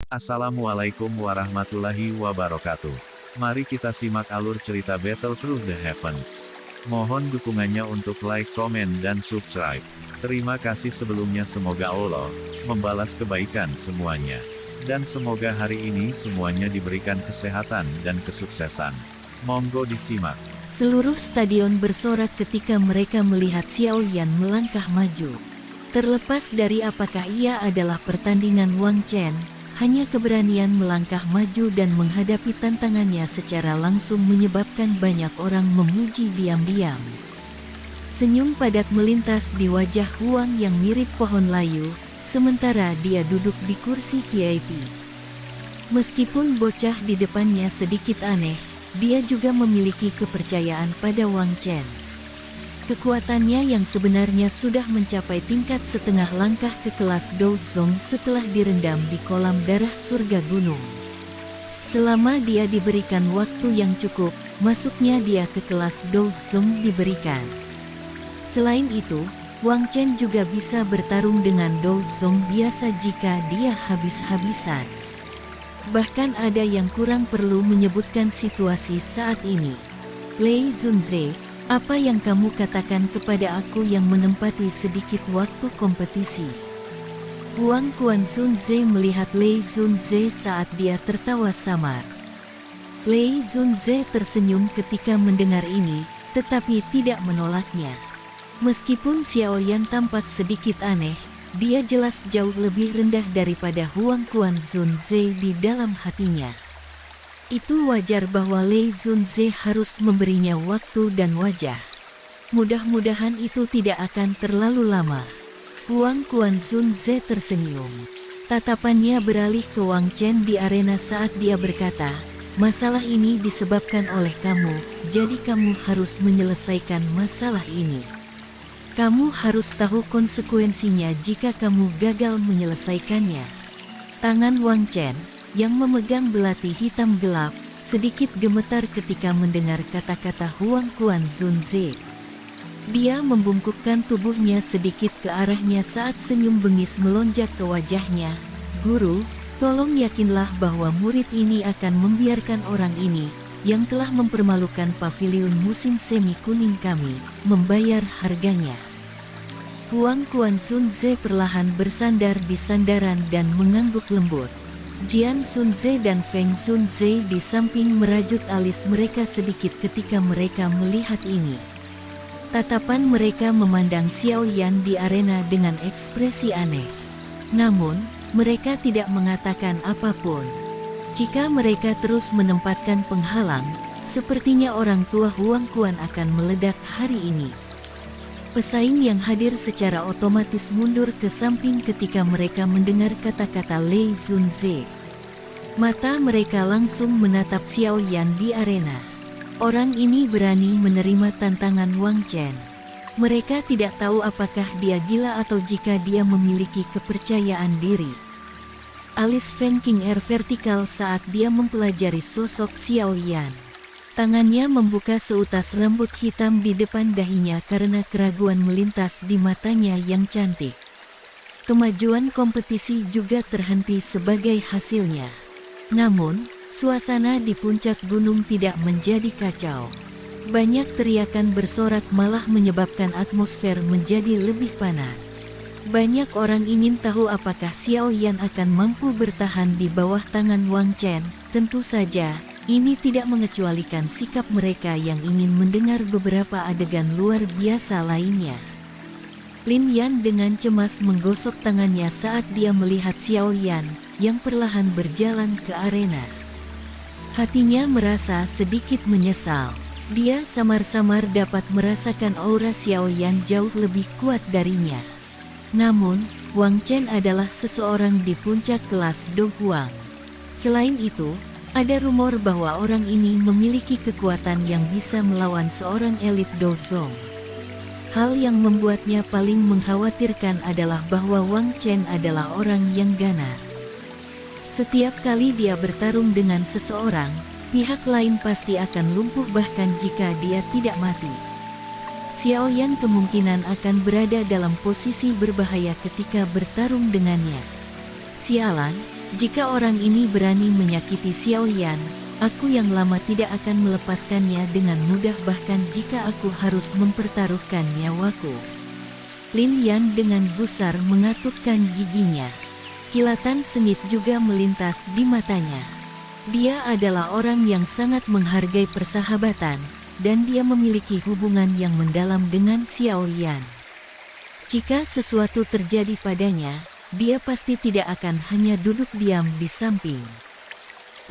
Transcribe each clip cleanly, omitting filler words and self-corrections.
Assalamualaikum warahmatullahi wabarakatuh. Mari kita simak alur cerita Battle Through the Heavens. Mohon dukungannya untuk like, komen, dan subscribe. Terima kasih sebelumnya, semoga Allah membalas kebaikan semuanya. Dan semoga hari ini semuanya diberikan kesehatan dan kesuksesan. Monggo disimak. Seluruh stadion bersorak ketika mereka melihat Xiao Yan melangkah maju. Terlepas dari apakah ia adalah pertandingan Wang Chen, hanya keberanian melangkah maju dan menghadapi tantangannya secara langsung menyebabkan banyak orang memuji diam-diam. Senyum padat melintas di wajah Huang yang mirip pohon layu, sementara dia duduk di kursi VIP. Meskipun bocah di depannya sedikit aneh, dia juga memiliki kepercayaan pada Wang Chen. Kekuatannya yang sebenarnya sudah mencapai tingkat setengah langkah ke kelas Douzong setelah direndam di kolam darah surga gunung. Selama dia diberikan waktu yang cukup, masuknya dia ke kelas Douzong diberikan. Selain itu, Wang Chen juga bisa bertarung dengan Douzong biasa jika dia habis-habisan. Bahkan ada yang kurang perlu menyebutkan situasi saat ini. Lei Zunze, apa yang kamu katakan kepada aku yang menempati sedikit waktu kompetisi? Huang Quanzunze melihat Lei Zunze saat dia tertawa samar. Lei Zunze tersenyum ketika mendengar ini, tetapi tidak menolaknya. Meskipun Xiao Yan tampak sedikit aneh, dia jelas jauh lebih rendah daripada Huang Quanzunze di dalam hatinya. Itu wajar bahwa Lei Zunze harus memberinya waktu dan wajah. Mudah-mudahan itu tidak akan terlalu lama. Huang Quanzunze tersenyum. Tatapannya beralih ke Wang Chen di arena saat dia berkata, "Masalah ini disebabkan oleh kamu, jadi kamu harus menyelesaikan masalah ini. Kamu harus tahu konsekuensinya jika kamu gagal menyelesaikannya." Tangan Wang Chen yang memegang belati hitam gelap, sedikit gemetar ketika mendengar kata-kata Huang Quanzunze. Dia membungkukkan tubuhnya sedikit ke arahnya saat senyum bengis melonjak ke wajahnya. "Guru, tolong yakinlah bahwa murid ini akan membiarkan orang ini, yang telah mempermalukan paviliun musim semi kuning kami, membayar harganya." Huang Quanzunze perlahan bersandar di sandaran dan mengangguk lembut. Jian Sunze dan Feng Sunze di samping merajut alis mereka sedikit ketika mereka melihat ini. Tatapan mereka memandang Xiao Yan di arena dengan ekspresi aneh. Namun, mereka tidak mengatakan apapun. Jika mereka terus menempatkan penghalang, sepertinya orang tua Huang Quan akan meledak hari ini. Pesaing yang hadir secara otomatis mundur ke samping ketika mereka mendengar kata-kata Lei Zunze. Mata mereka langsung menatap Xiao Yan di arena. Orang ini berani menerima tantangan Wang Chen. Mereka tidak tahu apakah dia gila atau jika dia memiliki kepercayaan diri. Alis Feng King vertikal saat dia mempelajari sosok Xiao Yan. Tangannya membuka seutas rambut hitam di depan dahinya karena keraguan melintas di matanya yang cantik. Kemajuan kompetisi juga terhenti sebagai hasilnya. Namun, suasana di puncak gunung tidak menjadi kacau. Banyak teriakan bersorak malah menyebabkan atmosfer menjadi lebih panas. Banyak orang ingin tahu apakah Xiao Yan akan mampu bertahan di bawah tangan Wang Chen. Tentu saja, ini tidak mengecualikan sikap mereka yang ingin mendengar beberapa adegan luar biasa lainnya. Lin Yan dengan cemas menggosok tangannya saat dia melihat Xiao Yan, yang perlahan berjalan ke arena. Hatinya merasa sedikit menyesal. Dia samar-samar dapat merasakan aura Xiao Yan jauh lebih kuat darinya. Namun, Wang Chen adalah seseorang di puncak kelas Do Huang. Selain itu, ada rumor bahwa orang ini memiliki kekuatan yang bisa melawan seorang elit Douzong. Hal yang membuatnya paling mengkhawatirkan adalah bahwa Wang Chen adalah orang yang ganas. Setiap kali dia bertarung dengan seseorang, pihak lain pasti akan lumpuh bahkan jika dia tidak mati. Xiao Yan kemungkinan akan berada dalam posisi berbahaya ketika bertarung dengannya. Sialan, Jika orang ini berani menyakiti Xiao Yan, aku yang lama tidak akan melepaskannya dengan mudah bahkan jika aku harus mempertaruhkan nyawaku. Lin Yan dengan gusar mengatupkan giginya. Kilatan sengit juga melintas di matanya. Dia adalah orang yang sangat menghargai persahabatan, dan dia memiliki hubungan yang mendalam dengan Xiao Yan. Jika sesuatu terjadi padanya, dia pasti tidak akan hanya duduk diam di samping.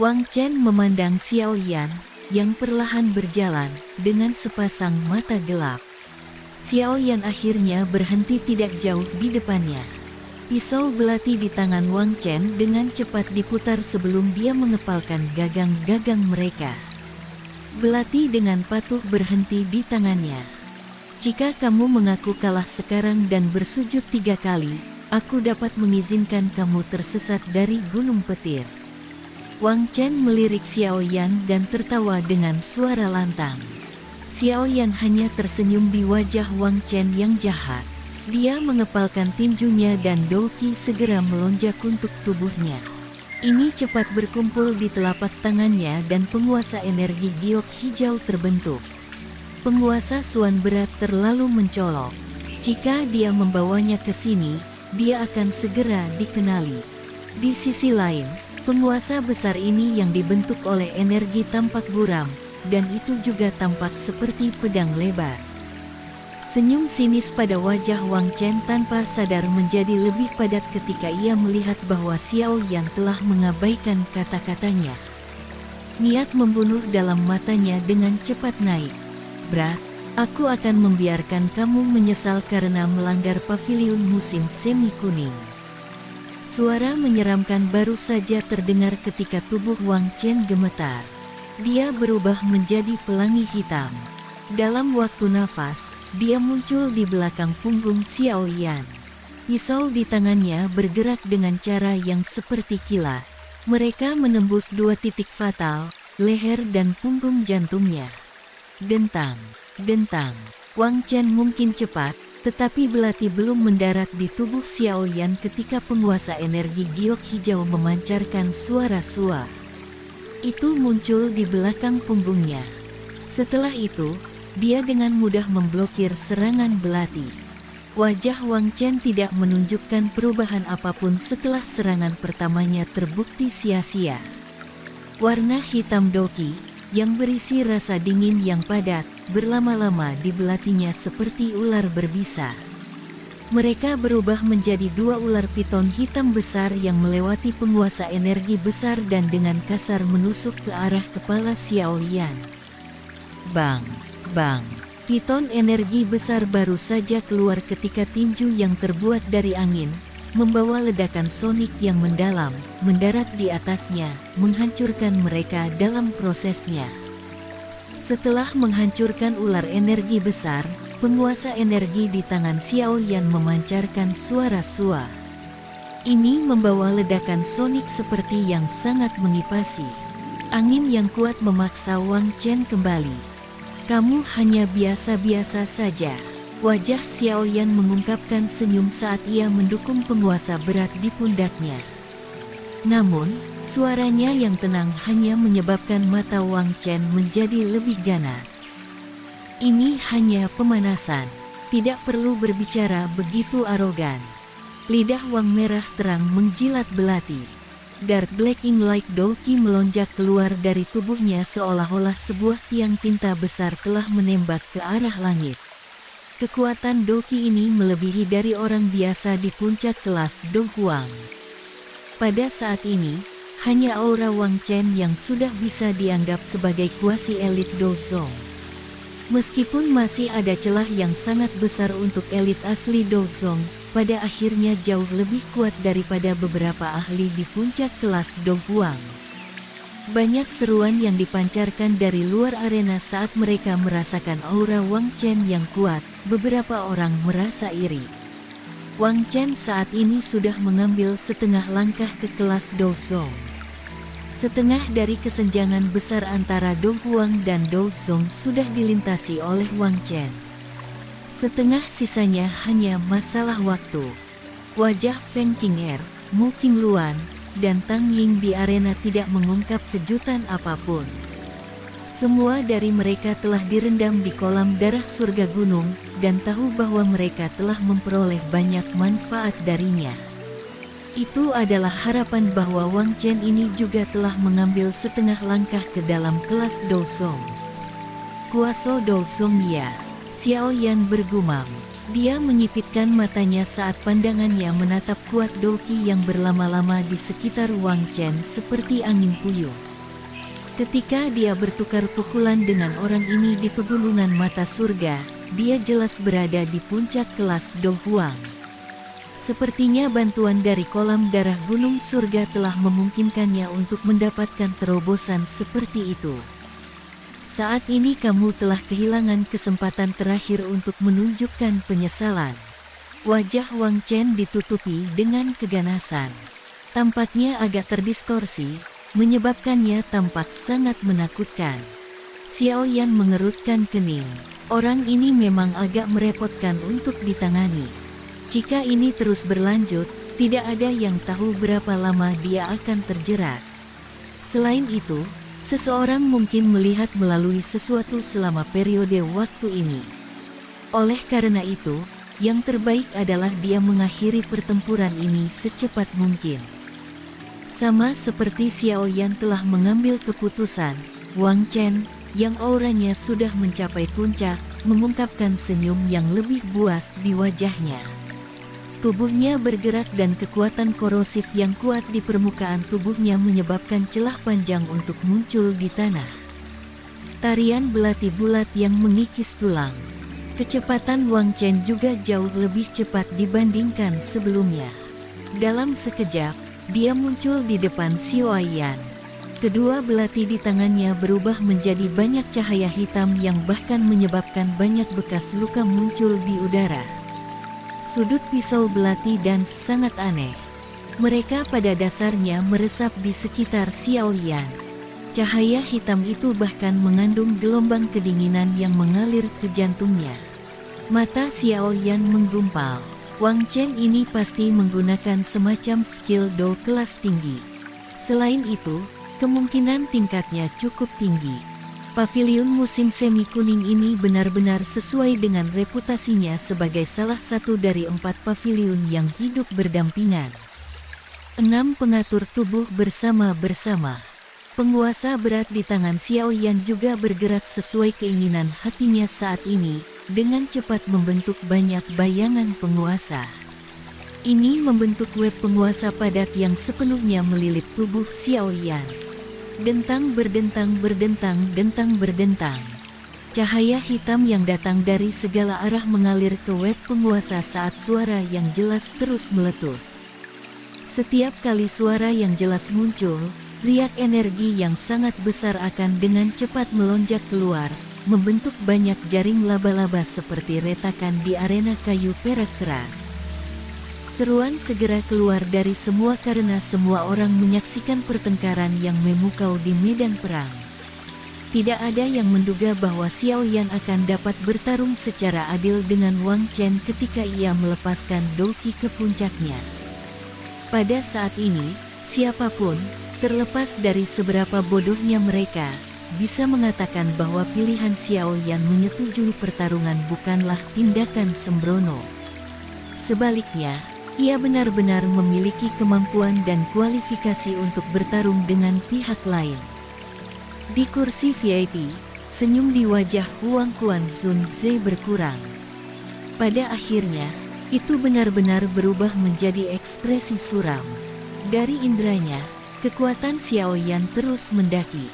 Wang Chen memandang Xiao Yan, yang perlahan berjalan, dengan sepasang mata gelap. Xiao Yan akhirnya berhenti tidak jauh di depannya. Pisau belati di tangan Wang Chen dengan cepat diputar sebelum dia mengepalkan gagang-gagang mereka. Belati dengan patuh berhenti di tangannya. Jika kamu mengaku kalah sekarang dan bersujud 3 kali, aku dapat mengizinkan kamu tersesat dari gunung petir. Wang Chen melirik Xiao Yan dan tertawa dengan suara lantang. Xiao Yan hanya tersenyum di wajah Wang Chen yang jahat. Dia mengepalkan tinjunya dan Douqi segera melonjak untuk tubuhnya. Ini cepat berkumpul di telapak tangannya dan penguasa energi giok hijau terbentuk. Penguasa Suan berat terlalu mencolok. Jika dia membawanya ke sini, dia akan segera dikenali. Di sisi lain, penguasa besar ini yang dibentuk oleh energi tampak buram, dan itu juga tampak seperti pedang lebar. Senyum sinis pada wajah Wang Chen tanpa sadar menjadi lebih padat ketika ia melihat bahwa Xiao Yan telah mengabaikan kata-katanya. Niat membunuh dalam matanya dengan cepat naik. Brat, aku akan membiarkan kamu menyesal karena melanggar paviliun musim semi kuning. Suara menyeramkan baru saja terdengar ketika tubuh Wang Chen gemetar. Dia berubah menjadi pelangi hitam. Dalam waktu nafas, dia muncul di belakang punggung Xiao Yan. Pisau di tangannya bergerak dengan cara yang seperti kilat. Mereka menembus 2 titik fatal, leher dan punggung jantungnya. Dentang, dentang. Wang Chen mungkin cepat, tetapi belati belum mendarat di tubuh Xiao Yan ketika penguasa energi giok hijau memancarkan suara sua. Itu muncul di belakang punggungnya. Setelah itu, dia dengan mudah memblokir serangan belati. Wajah Wang Chen tidak menunjukkan perubahan apapun setelah serangan pertamanya terbukti sia-sia. Warna hitam Douqi, yang berisi rasa dingin yang padat, berlama-lama di belatinya seperti ular berbisa. Mereka berubah menjadi 2 ular piton hitam besar yang melewati penguasa energi besar dan dengan kasar menusuk ke arah kepala Xiao Yan. Bang, bang. Piton energi besar baru saja keluar ketika tinju yang terbuat dari angin, membawa ledakan sonik yang mendalam, mendarat di atasnya, menghancurkan mereka dalam prosesnya. Setelah menghancurkan ular energi besar, penguasa energi di tangan Xiao Yan memancarkan suara sua. Ini membawa ledakan sonik seperti yang sangat mengipasi. Angin yang kuat memaksa Wang Chen kembali. Kamu hanya biasa-biasa saja. Wajah Xiao Yan mengungkapkan senyum saat ia mendukung penguasa berat di pundaknya. Namun, suaranya yang tenang hanya menyebabkan mata Wang Chen menjadi lebih ganas. Ini hanya pemanasan. Tidak perlu berbicara begitu arogan. Lidah Wang merah terang menjilat belati. Dark Black Ink like Douqi melonjak keluar dari tubuhnya seolah-olah sebuah tiang tinta besar telah menembak ke arah langit. Kekuatan Douqi ini melebihi dari orang biasa di puncak kelas Do Huang. Pada saat ini, hanya aura Wang Chen yang sudah bisa dianggap sebagai kuasi elit Do Zong. Meskipun masih ada celah yang sangat besar untuk elit asli Do Zong, pada akhirnya jauh lebih kuat daripada beberapa ahli di puncak kelas Do Huang. Banyak seruan yang dipancarkan dari luar arena saat mereka merasakan aura Wang Chen yang kuat. Beberapa orang merasa iri. Wang Chen saat ini sudah mengambil setengah langkah ke kelas Do Zong. Setengah dari kesenjangan besar antara Do Huang dan Do Zong sudah dilintasi oleh Wang Chen. Setengah sisanya hanya masalah waktu. Wajah Feng Qing'er, Mu Qingluan, dan Tang Ying di arena tidak mengungkap kejutan apapun. Semua dari mereka telah direndam di kolam darah surga gunung, dan tahu bahwa mereka telah memperoleh banyak manfaat darinya. Itu adalah harapan bahwa Wang Chen ini juga telah mengambil setengah langkah ke dalam kelas Dousong. Kuaso Dousong ya, Xiao Yan bergumam. Dia menyipitkan matanya saat pandangannya menatap kuat Douqi yang berlama-lama di sekitar Wang Chen seperti angin puyuh. Ketika dia bertukar pukulan dengan orang ini di pegunungan mata surga, dia jelas berada di puncak kelas Do Huang. Sepertinya bantuan dari kolam darah gunung surga telah memungkinkannya untuk mendapatkan terobosan seperti itu. Saat ini kamu telah kehilangan kesempatan terakhir untuk menunjukkan penyesalan. Wajah Wang Chen ditutupi dengan keganasan. Tampaknya agak terdistorsi, menyebabkannya tampak sangat menakutkan. Xiao Yan mengerutkan kening. Orang ini memang agak merepotkan untuk ditangani. Jika ini terus berlanjut, tidak ada yang tahu berapa lama dia akan terjerat. Selain itu, seseorang mungkin melihat melalui sesuatu selama periode waktu ini. Oleh karena itu, yang terbaik adalah dia mengakhiri pertempuran ini secepat mungkin. Sama seperti Xiao Yan telah mengambil keputusan, Wang Chen, yang auranya sudah mencapai puncak, mengungkapkan senyum yang lebih buas di wajahnya. Tubuhnya bergerak dan kekuatan korosif yang kuat di permukaan tubuhnya menyebabkan celah panjang untuk muncul di tanah. Tarian belati bulat yang mengikis tulang. Kecepatan Wang Chen juga jauh lebih cepat dibandingkan sebelumnya. Dalam sekejap, dia muncul di depan Xiao Yan. Kedua belati di tangannya berubah menjadi banyak cahaya hitam yang bahkan menyebabkan banyak bekas luka muncul di udara. Sudut pisau belati dan sangat aneh. Mereka pada dasarnya meresap di sekitar Xiao Yan. Cahaya hitam itu bahkan mengandung gelombang kedinginan yang mengalir ke jantungnya. Mata Xiao Yan menggumpal. Wang Chen ini pasti menggunakan semacam skill Do kelas tinggi. Selain itu, kemungkinan tingkatnya cukup tinggi. Paviliun musim semi kuning ini benar-benar sesuai dengan reputasinya sebagai salah satu dari 4 paviliun yang hidup berdampingan. 6 pengatur tubuh bersama-bersama. Penguasa berat di tangan Xiao Yan juga bergerak sesuai keinginan hatinya saat ini, dengan cepat membentuk banyak bayangan penguasa. Ini membentuk web penguasa padat yang sepenuhnya melilit tubuh Xiao Yan. Dentang berdentang berdentang dentang berdentang. Cahaya hitam yang datang dari segala arah mengalir ke web penguasa saat suara yang jelas terus meletus. Setiap kali suara yang jelas muncul, riak energi yang sangat besar akan dengan cepat melonjak keluar, membentuk banyak jaring laba-laba seperti retakan di arena kayu perak keras. Seruan segera keluar dari semua karena semua orang menyaksikan pertengkaran yang memukau di medan perang. Tidak ada yang menduga bahwa Xiao Yan akan dapat bertarung secara adil dengan Wang Chen ketika ia melepaskan Douqi ke puncaknya. Pada saat ini, siapapun, terlepas dari seberapa bodohnya mereka, bisa mengatakan bahwa pilihan Xiao Yan menyetujui pertarungan bukanlah tindakan sembrono. Sebaliknya, ia benar-benar memiliki kemampuan dan kualifikasi untuk bertarung dengan pihak lain. Di kursi VIP, senyum di wajah Huang Quanzun Ze berkurang. Pada akhirnya, itu benar-benar berubah menjadi ekspresi suram. Dari indranya, kekuatan Xiao Yan terus mendaki.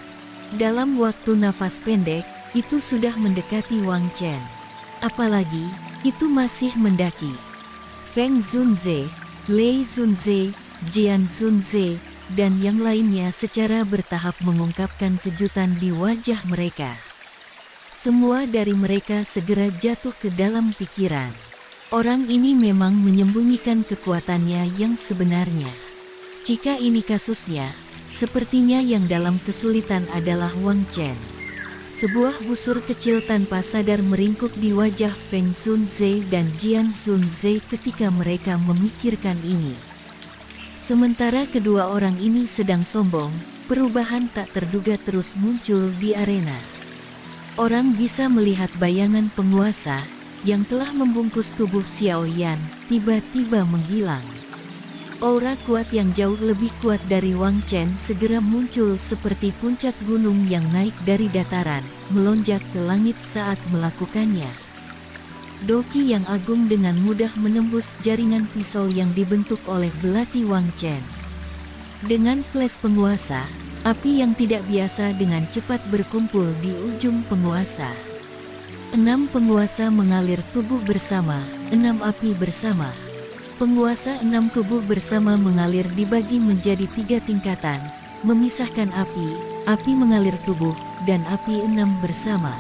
Dalam waktu nafas pendek, itu sudah mendekati Wang Chen. Apalagi, itu masih mendaki. Feng Zunze, Lei Zunze, Jian Zunze, dan yang lainnya secara bertahap mengungkapkan kejutan di wajah mereka. Semua dari mereka segera jatuh ke dalam pikiran. Orang ini memang menyembunyikan kekuatannya yang sebenarnya. Jika ini kasusnya, sepertinya yang dalam kesulitan adalah Wang Chen. Sebuah busur kecil tanpa sadar meringkuk di wajah Feng Zunze dan Jian Zunze ketika mereka memikirkan ini. Sementara kedua orang ini sedang sombong, perubahan tak terduga terus muncul di arena. Orang bisa melihat bayangan penguasa yang telah membungkus tubuh Xiao Yan, tiba-tiba menghilang. Aura kuat yang jauh lebih kuat dari Wang Chen segera muncul seperti puncak gunung yang naik dari dataran, melonjak ke langit saat melakukannya. Doki yang agung dengan mudah menembus jaringan pisau yang dibentuk oleh belati Wang Chen. Dengan flash penguasa, api yang tidak biasa dengan cepat berkumpul di ujung penguasa. 6 penguasa mengalir tubuh bersama, 6 api bersama. Penguasa 6 tubuh bersama mengalir dibagi menjadi 3 tingkatan, memisahkan api mengalir tubuh, dan api 6 bersama.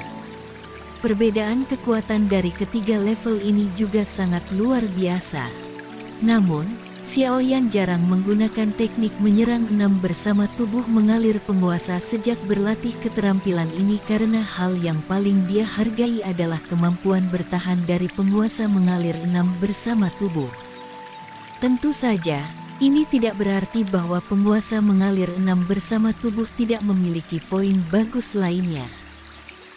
Perbedaan kekuatan dari ketiga level ini juga sangat luar biasa. Namun, Xiao Yan jarang menggunakan teknik menyerang 6 bersama tubuh mengalir penguasa sejak berlatih keterampilan ini karena hal yang paling dia hargai adalah kemampuan bertahan dari penguasa mengalir 6 bersama tubuh. Tentu saja, ini tidak berarti bahwa penguasa mengalir 6 bersama tubuh tidak memiliki poin bagus lainnya.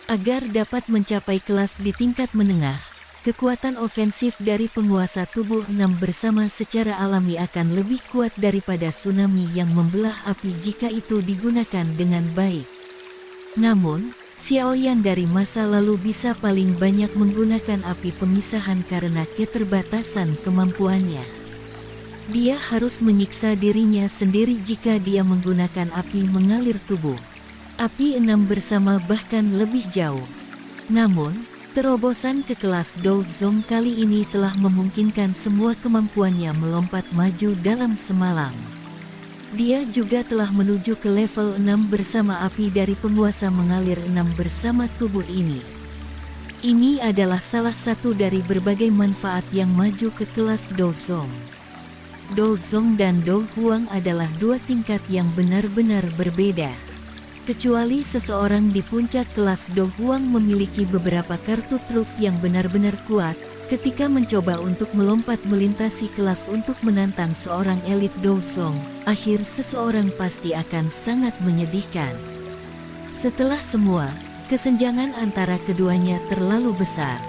Agar dapat mencapai kelas di tingkat menengah, kekuatan ofensif dari penguasa tubuh 6 bersama secara alami akan lebih kuat daripada tsunami yang membelah api jika itu digunakan dengan baik. Namun, Xiao Yan dari masa lalu bisa paling banyak menggunakan api pemisahan karena keterbatasan kemampuannya. Dia harus menyiksa dirinya sendiri jika dia menggunakan api mengalir tubuh. Api 6 bersama bahkan lebih jauh. Namun, terobosan ke kelas Douzong kali ini telah memungkinkan semua kemampuannya melompat maju dalam semalam. Dia juga telah menuju ke level 6 bersama api dari penguasa mengalir 6 bersama tubuh ini. Ini adalah salah satu dari berbagai manfaat yang maju ke kelas Douzong. Douzong dan Dou Huang adalah dua tingkat yang benar-benar berbeda. Kecuali seseorang di puncak kelas Dou Huang memiliki beberapa kartu truf yang benar-benar kuat, ketika mencoba untuk melompat melintasi kelas untuk menantang seorang elit Douzong, akhir seseorang pasti akan sangat menyedihkan. Setelah semua, kesenjangan antara keduanya terlalu besar.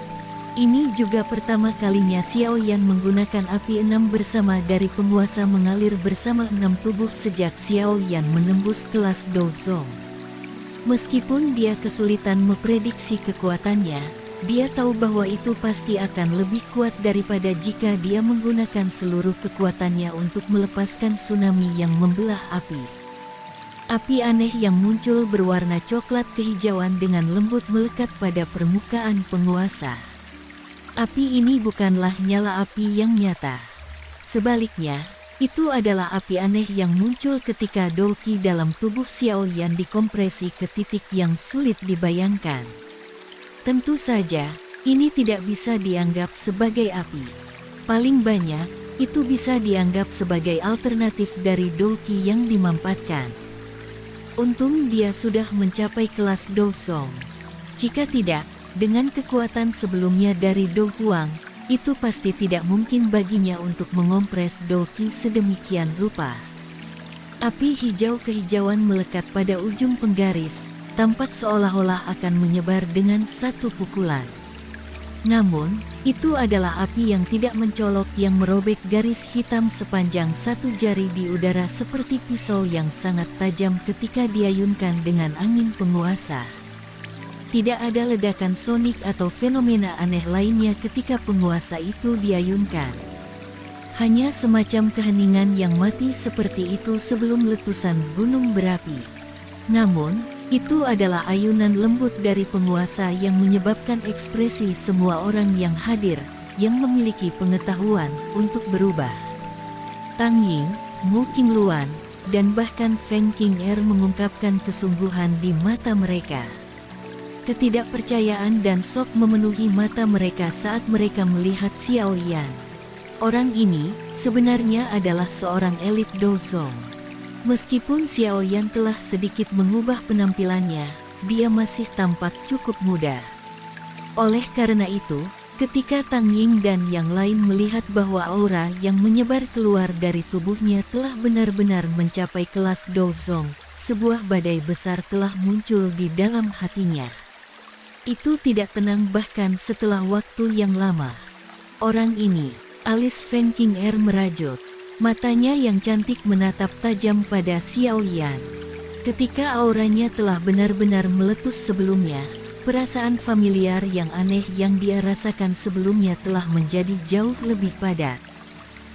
Ini juga pertama kalinya Xiao Yan menggunakan api 6 bersama dari penguasa mengalir bersama 6 tubuh sejak Xiao Yan menembus kelas Douzong. Meskipun dia kesulitan memprediksi kekuatannya, dia tahu bahwa itu pasti akan lebih kuat daripada jika dia menggunakan seluruh kekuatannya untuk melepaskan tsunami yang membelah api. Api aneh yang muncul berwarna coklat kehijauan dengan lembut melekat pada permukaan penguasa. Api ini bukanlah nyala api yang nyata. Sebaliknya, itu adalah api aneh yang muncul ketika Doki dalam tubuh Xiao Yan dikompresi ke titik yang sulit dibayangkan. Tentu saja, ini tidak bisa dianggap sebagai api. Paling banyak, itu bisa dianggap sebagai alternatif dari Doki yang dimampatkan. Untung dia sudah mencapai kelas Douzong. Jika tidak, dengan kekuatan sebelumnya dari Dou Huang, itu pasti tidak mungkin baginya untuk mengompres Doki sedemikian rupa. Api hijau kehijauan melekat pada ujung penggaris, tampak seolah-olah akan menyebar dengan satu pukulan. Namun, itu adalah api yang tidak mencolok yang merobek garis hitam sepanjang 1 jari di udara seperti pisau yang sangat tajam ketika diayunkan dengan angin penguasa. Tidak ada ledakan sonik atau fenomena aneh lainnya ketika penguasa itu diayunkan. Hanya semacam keheningan yang mati seperti itu sebelum letusan gunung berapi. Namun, itu adalah ayunan lembut dari penguasa yang menyebabkan ekspresi semua orang yang hadir, yang memiliki pengetahuan, untuk berubah. Tang Ying, Mu Qingluan, dan bahkan Feng Qing'er mengungkapkan kesungguhan di mata mereka. Ketidakpercayaan dan shock memenuhi mata mereka saat mereka melihat Xiao Yan. Orang ini, sebenarnya adalah seorang elit Douzong. Meskipun Xiao Yan telah sedikit mengubah penampilannya, dia masih tampak cukup muda. Oleh karena itu, Ketika Tang Ying dan yang lain melihat bahwa aura yang menyebar keluar dari tubuhnya telah benar-benar mencapai kelas Dozong, sebuah badai besar telah muncul di dalam hatinya. Itu tidak tenang bahkan setelah waktu yang lama. Orang ini, alis Feng Qing'er merajut. Matanya yang cantik menatap tajam pada Xiao Yan. Ketika auranya telah benar-benar meletus sebelumnya, perasaan familiar yang aneh yang dia rasakan sebelumnya telah menjadi jauh lebih padat.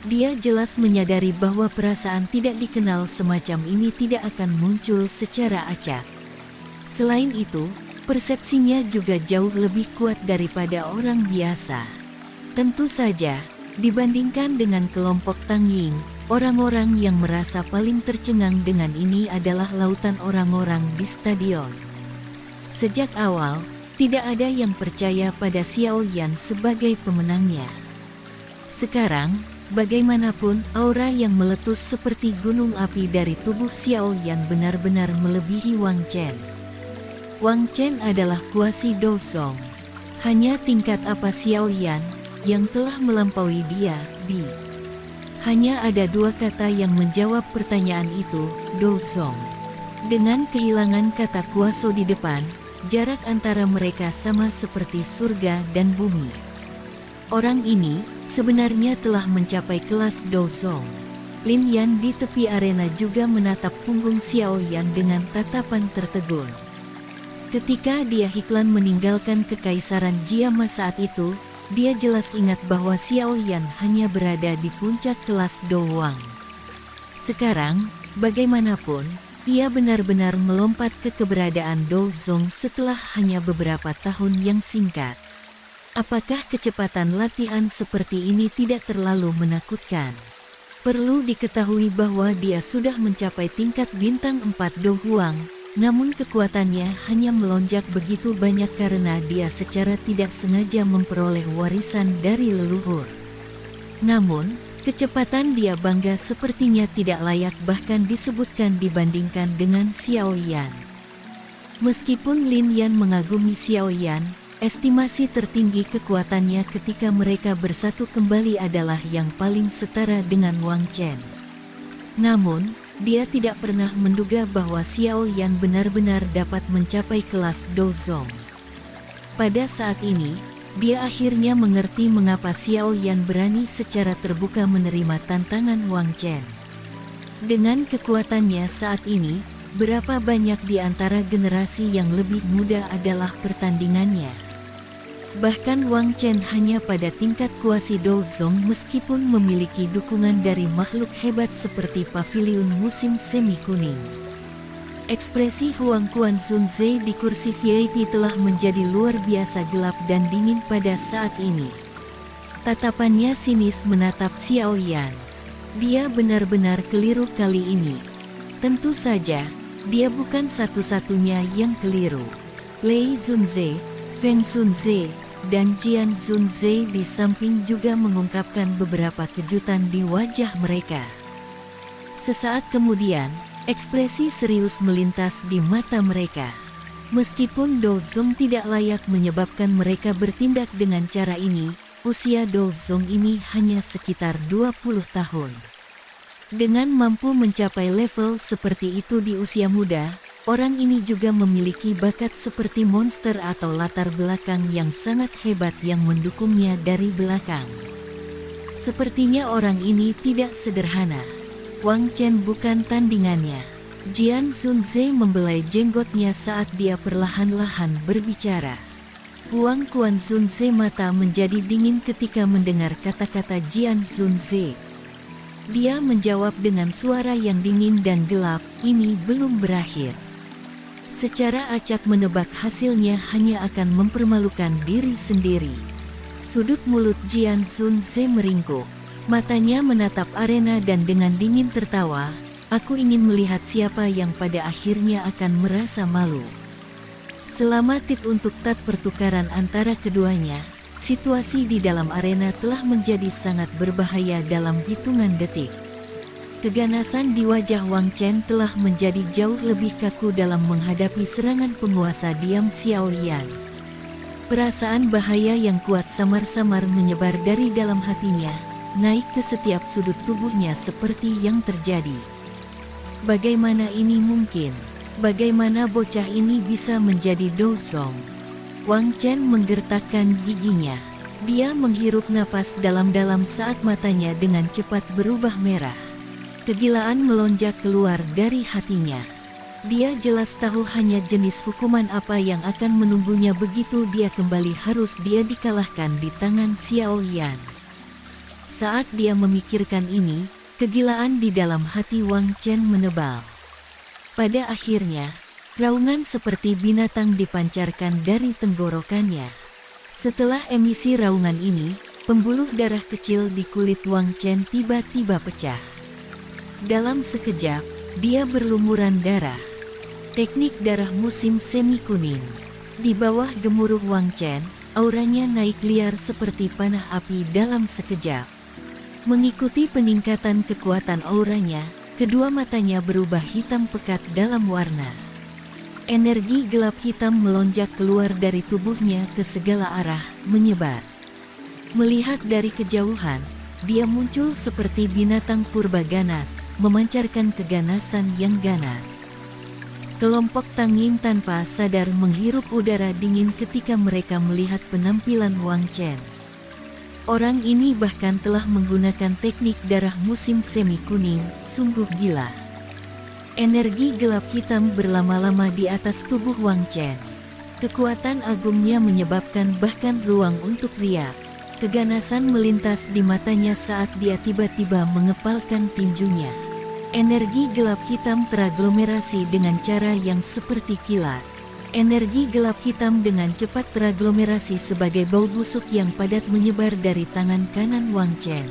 Dia jelas menyadari bahwa perasaan tidak dikenal semacam ini tidak akan muncul secara acak. Selain itu, persepsinya juga jauh lebih kuat daripada orang biasa. Tentu saja, dibandingkan dengan kelompok Tang Ying, orang-orang yang merasa paling tercengang dengan ini adalah lautan orang-orang di stadion. Sejak awal, tidak ada yang percaya pada Xiao Yan sebagai pemenangnya. Sekarang, bagaimanapun, aura yang meletus seperti gunung api dari tubuh Xiao Yan benar-benar melebihi Wang Chen. Wang Chen adalah kuasi Dozong. Hanya tingkat apa Xiao Yan yang telah melampaui dia, Bi? Hanya ada dua kata yang menjawab pertanyaan itu, Dozong. Dengan kehilangan kata kuaso di depan, jarak antara mereka sama seperti surga dan bumi. Orang ini sebenarnya telah mencapai kelas Dozong. Lin Yan di tepi arena juga menatap punggung Xiao Yan dengan tatapan tertegun. Ketika dia Hiklan meninggalkan kekaisaran Jiama saat itu, dia jelas ingat bahwa Xiao Yan hanya berada di puncak kelas Dowang. Sekarang, bagaimanapun, ia benar-benar melompat ke keberadaan Dozong setelah hanya beberapa tahun yang singkat. Apakah kecepatan latihan seperti ini tidak terlalu menakutkan? Perlu diketahui bahwa dia sudah mencapai tingkat bintang 4 Do Huang, namun kekuatannya hanya melonjak begitu banyak karena dia secara tidak sengaja memperoleh warisan dari leluhur. Namun, kecepatan dia bangga sepertinya tidak layak bahkan disebutkan dibandingkan dengan Xiao Yan. Meskipun Lin Yan mengagumi Xiao Yan, estimasi tertinggi kekuatannya ketika mereka bersatu kembali adalah yang paling setara dengan Wang Chen. Namun, dia tidak pernah menduga bahwa Xiao Yan benar-benar dapat mencapai kelas Dozong. Pada saat ini, dia akhirnya mengerti mengapa Xiao Yan berani secara terbuka menerima tantangan Wang Chen. Dengan kekuatannya saat ini, berapa banyak di antara generasi yang lebih muda adalah pertandingannya. Bahkan Wang Chen hanya pada tingkat kuasi Dozong meskipun memiliki dukungan dari makhluk hebat seperti paviliun musim semi kuning. Ekspresi Huang Quanzunze di kursi VIP telah menjadi luar biasa gelap dan dingin pada saat ini. Tatapannya sinis menatap Xiao Yan. Dia benar-benar keliru kali ini. Tentu saja, dia bukan satu-satunya yang keliru. Lei Zunze, Feng Sunze, dan Jian Zunze di samping juga mengungkapkan beberapa kejutan di wajah mereka. Sesaat kemudian, ekspresi serius melintas di mata mereka. Meskipun Dozong tidak layak menyebabkan mereka bertindak dengan cara ini, usia Dozong ini hanya sekitar 20 tahun. Dengan mampu mencapai level seperti itu di usia muda, orang ini juga memiliki bakat seperti monster atau latar belakang yang sangat hebat yang mendukungnya dari belakang. Sepertinya orang ini tidak sederhana. Wang Chen bukan tandingannya. Jian Zunze membelai jenggotnya saat dia perlahan-lahan berbicara. Huang Quanzunze mata menjadi dingin ketika mendengar kata-kata Jian Zunze. Dia menjawab dengan suara yang dingin dan gelap, "Ini belum berakhir." Secara acak menebak hasilnya hanya akan mempermalukan diri sendiri. Sudut mulut Jian Zunze meringkuk. Matanya menatap arena dan dengan dingin tertawa, "Aku ingin melihat siapa yang pada akhirnya akan merasa malu." Selama tit untuk tat pertukaran antara keduanya, situasi di dalam arena telah menjadi sangat berbahaya dalam hitungan detik. Keganasan di wajah Wang Chen telah menjadi jauh lebih kaku dalam menghadapi serangan penguasa diam Xiao Yan. Perasaan bahaya yang kuat samar-samar menyebar dari dalam hatinya, naik ke setiap sudut tubuhnya seperti yang terjadi. Bagaimana ini mungkin? Bagaimana bocah ini bisa menjadi Do Song? Wang Chen menggertakkan giginya. Dia menghirup napas dalam-dalam saat matanya dengan cepat berubah merah. Kegilaan melonjak keluar dari hatinya. Dia jelas tahu hanya jenis hukuman apa yang akan menunggunya begitu dia kembali harus dia dikalahkan di tangan Xiao Yan. Saat dia memikirkan ini, kegilaan di dalam hati Wang Chen menebal. Pada akhirnya, raungan seperti binatang dipancarkan dari tenggorokannya. Setelah emisi raungan ini, pembuluh darah kecil di kulit Wang Chen tiba-tiba pecah. Dalam sekejap, dia berlumuran darah. Teknik darah musim semi kuning. Di bawah gemuruh Wang Chen, auranya naik liar seperti panah api dalam sekejap. Mengikuti peningkatan kekuatan auranya, kedua matanya berubah hitam pekat dalam warna. Energi gelap hitam melonjak keluar dari tubuhnya ke segala arah, menyebar. Melihat dari kejauhan, dia muncul seperti binatang purba ganas, memancarkan keganasan yang ganas. Kelompok Tangin tanpa sadar menghirup udara dingin ketika mereka melihat penampilan Wang Chen. Orang ini bahkan telah menggunakan teknik darah musim semi kuning, sungguh gila. Energi gelap hitam berlama-lama di atas tubuh Wang Chen. Kekuatan agungnya menyebabkan bahkan ruang untuk riak. Keganasan melintas di matanya saat dia tiba-tiba mengepalkan tinjunya. Energi gelap hitam teraglomerasi dengan cara yang seperti kilat. Energi gelap hitam dengan cepat teraglomerasi sebagai bau busuk yang padat menyebar dari tangan kanan Wang Chen.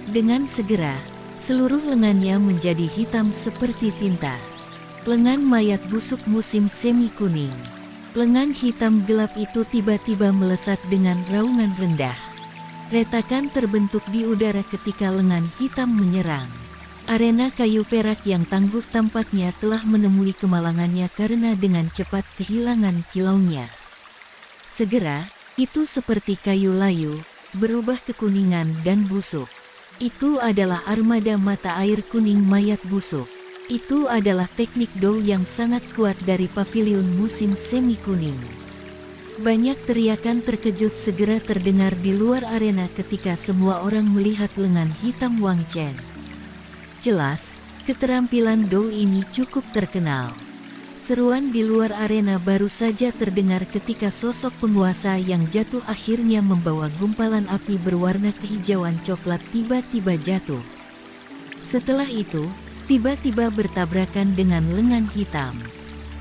Dengan segera, seluruh lengannya menjadi hitam seperti tinta. Lengan mayat busuk musim semi kuning. Lengan hitam gelap itu tiba-tiba melesat dengan raungan rendah. Retakan terbentuk di udara ketika lengan hitam menyerang. Arena kayu perak yang tangguh tampaknya telah menemui kemalangannya karena dengan cepat kehilangan kilaunya. Segera, itu seperti kayu layu, berubah kekuningan dan busuk. Itu adalah armada mata air kuning mayat busuk. Itu adalah teknik Dou yang sangat kuat dari pavilion musim semi kuning. Banyak teriakan terkejut segera terdengar di luar arena ketika semua orang melihat lengan hitam Wang Chen. Jelas, keterampilan Dou ini cukup terkenal. Seruan di luar arena baru saja terdengar ketika sosok penguasa yang jatuh akhirnya membawa gumpalan api berwarna kehijauan coklat tiba-tiba jatuh. Setelah itu, tiba-tiba bertabrakan dengan lengan hitam.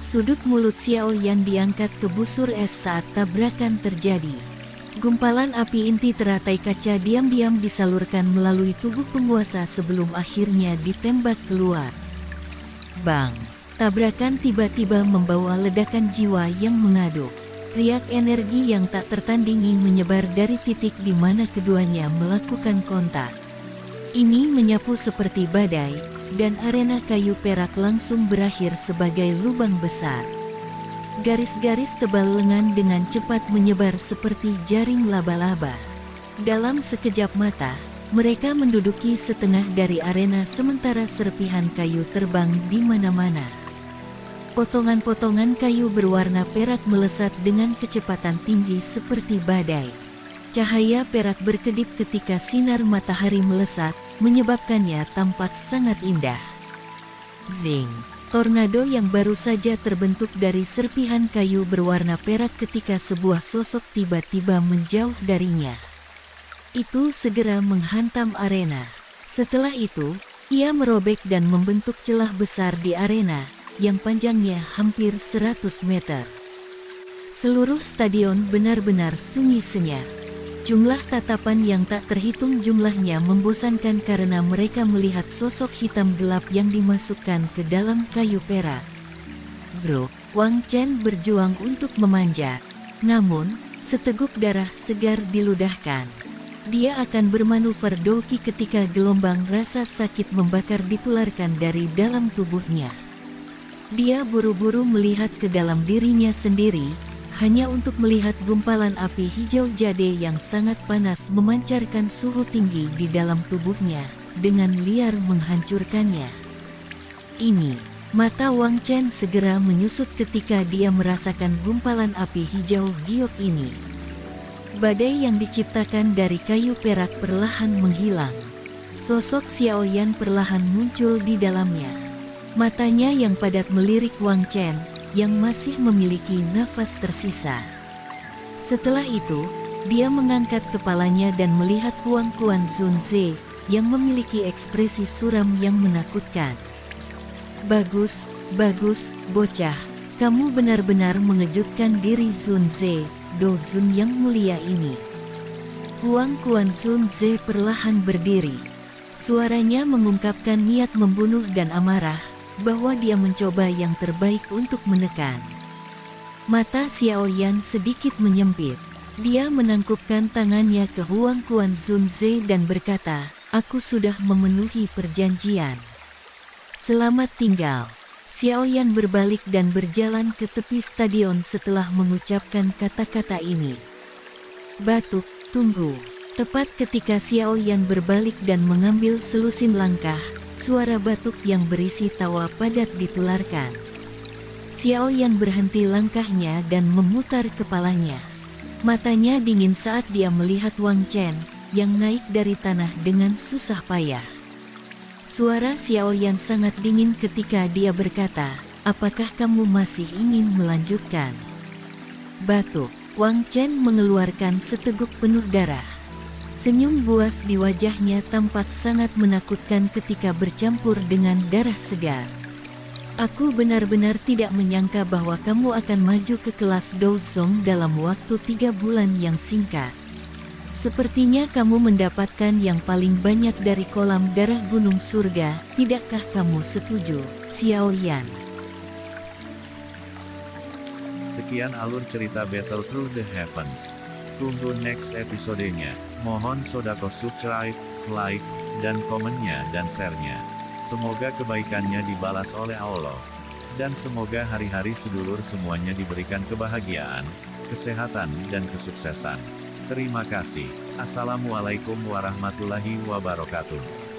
Sudut mulut Xiao Yan diangkat ke busur es saat tabrakan terjadi. Gumpalan api inti teratai kaca diam-diam disalurkan melalui tubuh penguasa sebelum akhirnya ditembak keluar. Bang! Tabrakan tiba-tiba membawa ledakan jiwa yang mengaduk. Riak energi yang tak tertandingi menyebar dari titik di mana keduanya melakukan kontak. Ini menyapu seperti badai, dan arena kayu perak langsung berakhir sebagai lubang besar. Garis-garis tebal lengan dengan cepat menyebar seperti jaring laba-laba. Dalam sekejap mata, mereka menduduki setengah dari arena sementara serpihan kayu terbang di mana-mana. Potongan-potongan kayu berwarna perak melesat dengan kecepatan tinggi seperti badai. Cahaya perak berkedip ketika sinar matahari melesat, menyebabkannya tampak sangat indah. Zing! Tornado yang baru saja terbentuk dari serpihan kayu berwarna perak ketika sebuah sosok tiba-tiba menjauh darinya. Itu segera menghantam arena. Setelah itu, ia merobek dan membentuk celah besar di arena, yang panjangnya hampir 100 meter. Seluruh stadion benar-benar sunyi senyap. Jumlah tatapan yang tak terhitung jumlahnya membosankan karena mereka melihat sosok hitam gelap yang dimasukkan ke dalam kayu perak. Bro, Wang Chen berjuang untuk memanjat. Namun, seteguk darah segar diludahkan. Dia akan bermanuver Douki ketika gelombang rasa sakit membakar ditularkan dari dalam tubuhnya. Dia buru-buru melihat ke dalam dirinya sendiri. hanya untuk melihat gumpalan api hijau jade yang sangat panas memancarkan suhu tinggi di dalam tubuhnya, dengan liar menghancurkannya. Ini, mata Wang Chen segera menyusut ketika dia merasakan gumpalan api hijau giok ini. Badai yang diciptakan dari kayu perak perlahan menghilang. Sosok Xiao Yan perlahan muncul di dalamnya. Matanya yang padat melirik Wang Chen, yang masih memiliki nafas tersisa. Setelah itu, dia mengangkat kepalanya dan melihat Huang Quan Zunze, yang memiliki ekspresi suram yang menakutkan. Bagus, bagus, bocah. Kamu benar-benar mengejutkan diri Zunze, Dozun yang mulia ini. Huang Quan Zunze perlahan berdiri. Suaranya mengungkapkan niat membunuh dan amarah, bahwa dia mencoba yang terbaik untuk menekan. Mata Xiao Yan sedikit menyempit. Dia menangkupkan tangannya ke Huang Quan Zunze dan berkata, "Aku sudah memenuhi perjanjian. Selamat tinggal." Xiao Yan berbalik dan berjalan ke tepi stadion setelah mengucapkan kata-kata ini. "Batuk, tunggu." Tepat ketika Xiao Yan berbalik dan mengambil selusin langkah, suara batuk yang berisi tawa padat ditularkan. Xiao Yan berhenti langkahnya dan memutar kepalanya. Matanya dingin saat dia melihat Wang Chen, yang naik dari tanah dengan susah payah. Suara Xiao Yan sangat dingin ketika dia berkata, "Apakah kamu masih ingin melanjutkan?" Batuk. Wang Chen mengeluarkan seteguk penuh darah. Senyum buas di wajahnya tampak sangat menakutkan ketika bercampur dengan darah segar. "Aku benar-benar tidak menyangka bahwa kamu akan maju ke kelas Douzong dalam waktu 3 bulan yang singkat. Sepertinya kamu mendapatkan yang paling banyak dari kolam darah gunung surga, tidakkah kamu setuju, Xiao Yan?" Sekian alur cerita Battle Through the Heavens. Tunggu next episodenya. Mohon sodako subscribe, like, dan komennya dan share-nya. Semoga kebaikannya dibalas oleh Allah. Dan semoga hari-hari sedulur semuanya diberikan kebahagiaan, kesehatan, dan kesuksesan. Terima kasih. Assalamualaikum warahmatullahi wabarakatuh.